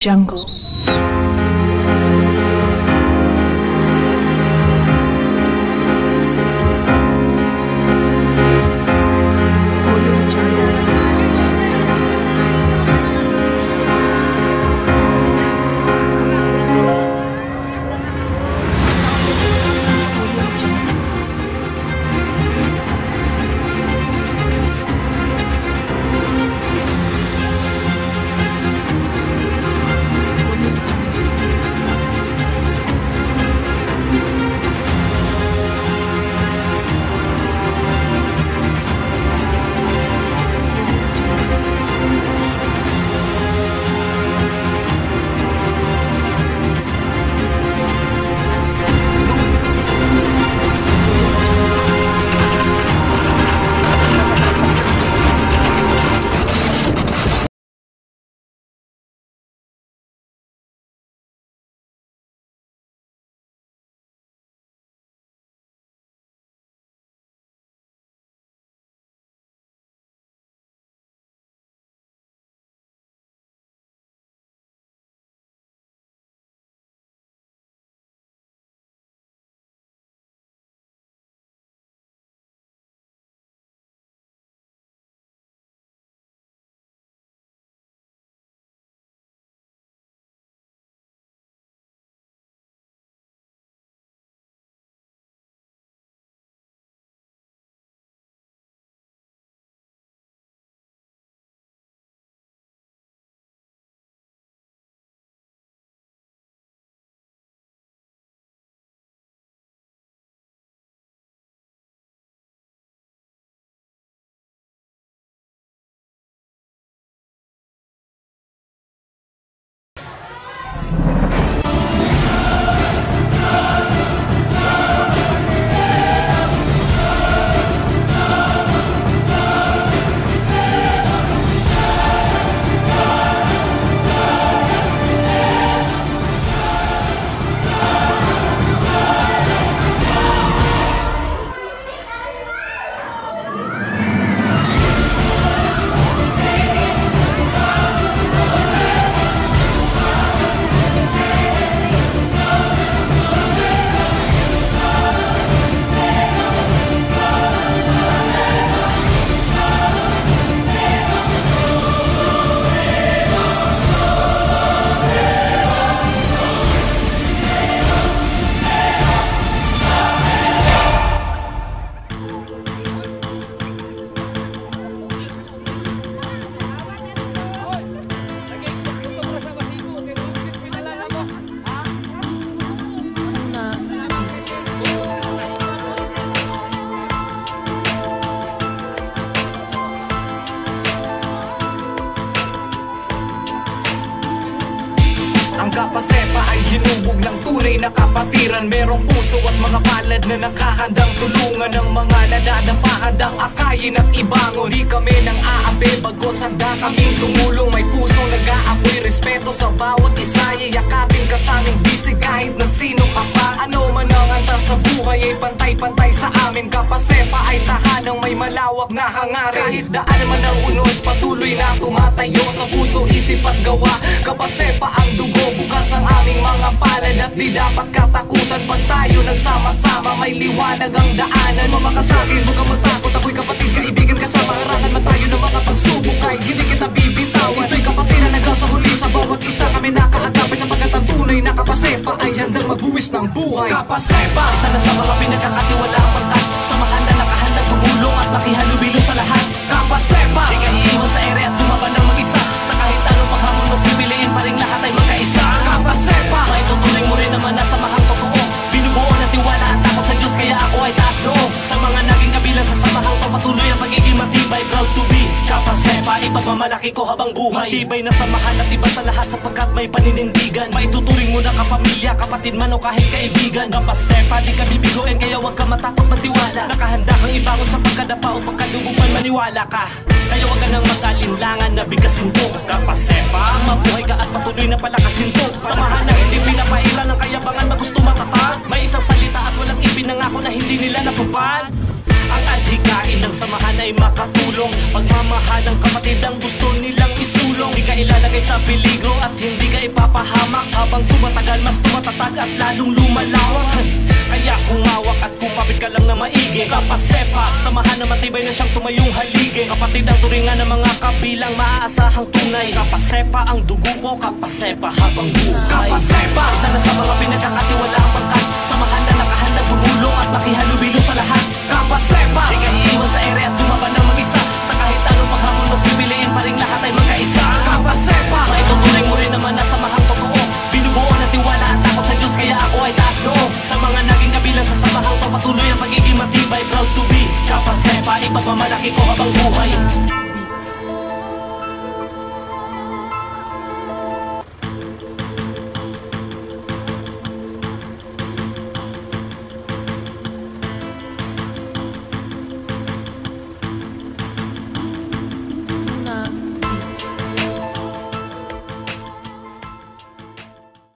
Jungle. Kapasepa ay hinubog ng tunay na kapatiran. Merong puso at mga palad na nakahandang tulungan ng mga nadadampahandang akayin at ibangon. Di kami nang aapi, bagos handa kaming tumulong. May pusong nag-aapoy, respeto sa bawat isa. Yayakapin ka sa aming bisig kahit na sino ka pa. Ano man ang antas sa buhay ay pantay-pantay sa amin. Kapasepa ay tahanang may malawak na hangarin. Kahit daan man ang unos, patuloy na tumatayo sa puso, isip at gawa. Kapasepa ang dugo, bukas ang aming mga palad at di dapat katakutan. Pag tayo nagsama-sama, may liwanag ang daanan. Sumama ka sa'kin, huwag kang matakot, ako'y kapatid, kaibigan kasama. Harangan man tayo ng mga pagsubok, kahit hindi kita bibitawan. Ito'y kapatiran hanggang sa huli, sa bawat isa kami nakaagapay. Sapagkat ang tunay na kapasepa ay handang magbuwis ng buhay. Kapasepa, isa na sa mga pinagkakatiwalaang pangkat, samahan na nakahandang tumulong at makihalubilo sa lahat. Kapasepa, di ka iiwan sa ere at lumaban ng mag-isa. Sa kahit anong paghamon, mas pipiliin pa rin lahat ay magkaisa. Kapasepa, maitutuloy mo rin naman na samahang totoo. Binubuo ng tiwala at takot sa Diyos, kaya ako ay taas loob. Sa mga naging kabilang sa samahang to, patuloy ang pagiging matibay. Proud to be Kapasepa, ipagmamalaki ko habang buhay. Matibay na samahan at iba sa lahat sapagkat may paninindigan. Maituturing mo na kapamilya, kapatid man o kahit kaibigan. Kapasepa, di ka bibigoin, kaya huwag ka matakot magtiwala. Nakahanda kang ibangon sa pagkadapa o pagkalubupan, maniwala ka. Kaya huwag ka nang mag-alinlangan na bigkasin to. Kapasepa, mabuhay ka at patuloy na palakasin to. Samahan na hindi pinapailan ng kayabangan, magusto matatag. May isang salita at walang ipinangako na hindi nila natupad. Ang adhikain ng samahan ay makatulong. Pagmamahal ng kapatid ang gusto nilang isulong. Di ka ilalagay sa peligro at hindi ka napapahamak. Habang tumatagal mas tumatatag at lalong lumalawak. Kaya humawak at kumapit ka lang na maigi. Kapasepa, samahan na matibay na siyang tumayong haligi. Kapatid ang turingan ng mga kabilang maaasahang tunay. Kapasepa ang dugo ko, kapasepa habang buhay. Kapasepa, isa na sa mga pinagkakatiwalaang pangkat. Samahan na nakahandang tumulong at makihalubilo sa lahat. Kapasepa, di ka iiwan sa ere at lumaban ng mag-isa. Sa kahit anong paghamon mas pipiliin pa rin lahat ay magkaisa. Kapasepa, maitutuloy mo rin naman na samahang totoo. Binubuo ng tiwala at takot sa Diyos kaya ako ay taas noo. Sa mga naging kabilang sa samahang to, patuloy ang pagiging matibay. Proud to be Kapasepa, ipagmamalaki ko habang buhay.